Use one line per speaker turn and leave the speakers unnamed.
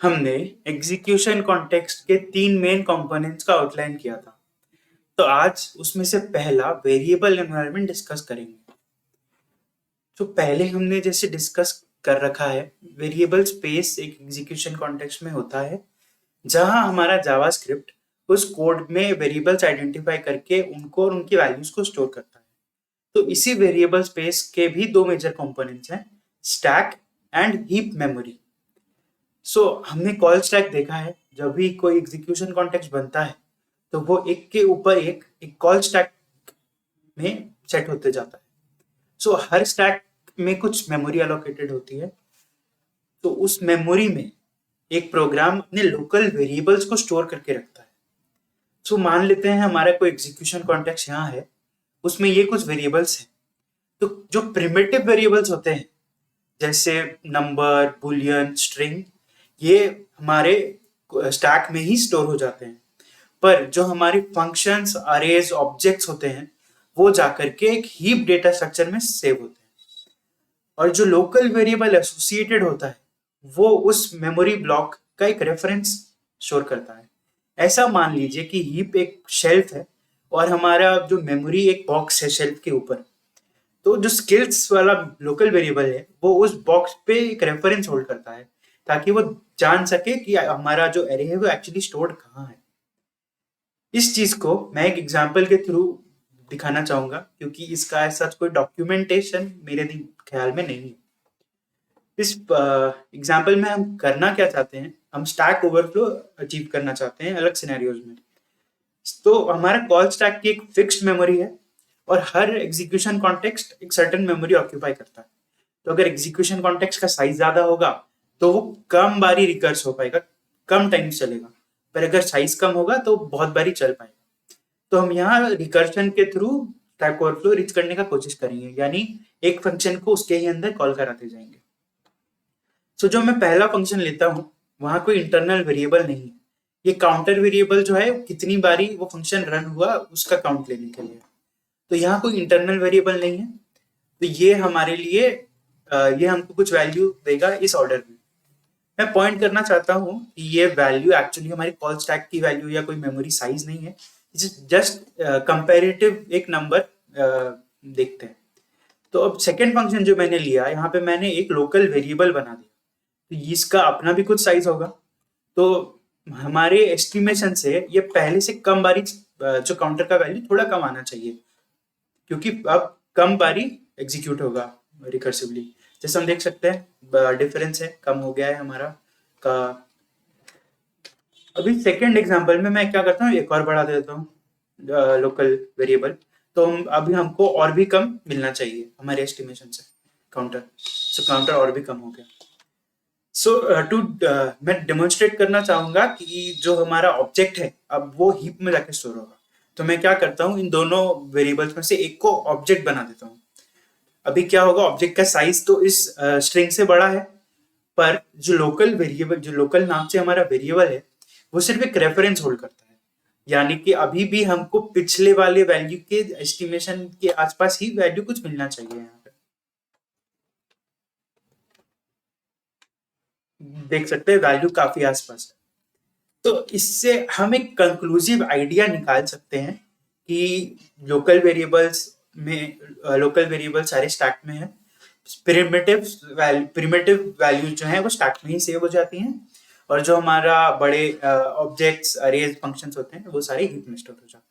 हमने execution context के 3 main components का आउटलाइन किया था। तो आज उसमें से पहला वेरिएबल एनवायरनमेंट डिस्कस करेंगे। तो पहले हमने जैसे डिस्कस कर रखा है, वेरिएबल स्पेस एक एग्जीक्यूशन कॉन्टेक्स्ट में होता है जहां हमारा जावास्क्रिप्ट उस कोड में वेरिएबल्स आइडेंटिफाई करके उनको और उनकी वैल्यूज को स्टोर करता है। तो इसी वेरिएबल स्पेस के भी दो मेजर कंपोनेंट्स हैं, स्टैक एंड हीप मेमोरी। हमने कॉल स्टैक देखा है, जब भी कोई एग्जीक्यूशन कॉन्टेक्स्ट बनता है तो वो एक के ऊपर एक कॉल स्टैक में सेट होते जाता है। हर स्टैक में कुछ मेमोरी एलोकेटेड होती है। तो उस मेमोरी में एक प्रोग्राम अपने लोकल वेरिएबल्स को स्टोर करके रखता है। मान लेते हैं हमारा कोई एग्जीक्यूशन कॉन्टेक्स्ट यहाँ है, उसमें ये कुछ वेरिएबल्स हैं। तो जो प्रिमिटिव वेरिएबल्स होते हैं जैसे नंबर, बुलियन, स्ट्रिंग, ये हमारे स्टैक में ही स्टोर हो जाते हैं। पर जो हमारे फंक्शंस, अरेज, ऑब्जेक्ट्स होते हैं वो जाकर के एक हीप डेटा स्ट्रक्चर में सेव होते हैं। और जो लोकल वेरिएबल एसोसिएटेड होता है वो उस मेमोरी ब्लॉक का एक रेफरेंस स्टोर करता है। ऐसा मान लीजिए कि हीप एक शेल्फ है और हमारा जो मेमोरी एक बॉक्स है शेल्फ के ऊपर। तो जो स्किल्स वाला लोकल वेरिएबल है वो उस बॉक्स पे एक रेफरेंस होल्ड करता है ताकि वो जान सके कि हमारा जो एरे है वो एक्चुअली स्टोर्ड कहाँ है। इस चीज को मैं एक एग्जांपल के थ्रू दिखाना चाहूंगा क्योंकि इसका ऐसा कोई डॉक्यूमेंटेशन मेरे ख्याल में नहीं है। इस एग्जांपल में हम करना क्या चाहते हैं, हम स्टैक ओवरफ्लो अचीव करना चाहते हैं अलग सिनेरियोज में। तो हमारा कॉल स्टैक की एक फिक्स्ड मेमोरी है और हर एग्जीक्यूशन कॉन्टेक्स्ट एक सर्टेन मेमोरी ऑक्यूपाई करता है। तो अगर एग्जीक्यूशन कॉन्टेक्स्ट का साइज ज्यादा होगा तो वो कम बारी रिकर्स हो पाएगा, कम टाइम चलेगा। पर अगर साइज कम होगा तो बहुत बारी चल पाएगा। तो हम यहाँ रिकर्शन के थ्रू स्टैक ओवरफ्लो रीच करने का कोशिश करेंगे, यानी एक फंक्शन को उसके ही अंदर कॉल कराते जाएंगे। जो मैं पहला फंक्शन लेता हूँ वहां कोई इंटरनल वेरिएबल नहीं है। ये काउंटर वेरिएबल जो है कितनी बारी वो फंक्शन रन हुआ उसका काउंट लेने के लिए। तो यहाँ कोई इंटरनल वेरिएबल नहीं है। तो ये हमारे लिए ये हमको कुछ वैल्यू देगा इस ऑर्डर में। मैं पॉइंट करना चाहता हूँ कि ये वैल्यू एक्चुअली हमारी कॉल स्टैक की वैल्यू या कोई मेमोरी साइज नहीं है, जस्ट कंपैरेटिव एक नंबर देखते हैं। तो अब सेकेंड फंक्शन जो मैंने लिया, यहाँ पे मैंने एक लोकल वेरिएबल बना दिया। तो इसका अपना भी कुछ साइज होगा। तो हमारे एस्टिमेशन से ये पहले से कम बारी जो काउंटर का वैल्यू थोड़ा कम आना चाहिए क्योंकि अब कम बारी एग्जीक्यूट होगा रिकर्सिवली। जैसे हम देख सकते हैं डिफरेंस है, कम हो गया है हमारा का। अभी सेकेंड एग्जांपल में मैं क्या करता हूँ, एक और बढ़ा देता हूँ लोकल वेरिएबल। तो अभी हमको और भी कम मिलना चाहिए हमारे एस्टिमेशन से काउंटर। काउंटर और भी कम हो गया। मैं डेमोन्स्ट्रेट करना चाहूंगा कि जो हमारा ऑब्जेक्ट है अब वो हीप में जाके स्टोर होगा। तो मैं क्या करता हूँ, इन दोनों वेरिएबल्स में से एक को ऑब्जेक्ट बना देता हूँ। अभी क्या होगा, ऑब्जेक्ट का साइज तो इस स्ट्रिंग से बड़ा है, पर जो लोकल वेरिएबल, जो लोकल नाम से हमारा वेरिएबल है वो सिर्फ एक रेफरेंस होल्ड करता है। यानी कि अभी भी हमको पिछले वाले वैल्यू के एस्टिमेशन के आसपास ही वैल्यू कुछ मिलना चाहिए। यहाँ पे देख सकते हैं वैल्यू काफी आसपास है। तो इससे हम एक कंक्लूसिव आइडिया निकाल सकते हैं कि लोकल वेरिएबल सारे स्टैक में है। प्रिमिटिव वैल्यू जो है वो स्टैक में ही सेव हो जाती हैं और जो हमारा बड़े ऑब्जेक्ट्स, अरेज, फंक्शंस होते हैं वो सारे हीप में स्टोर हो जाते हैं।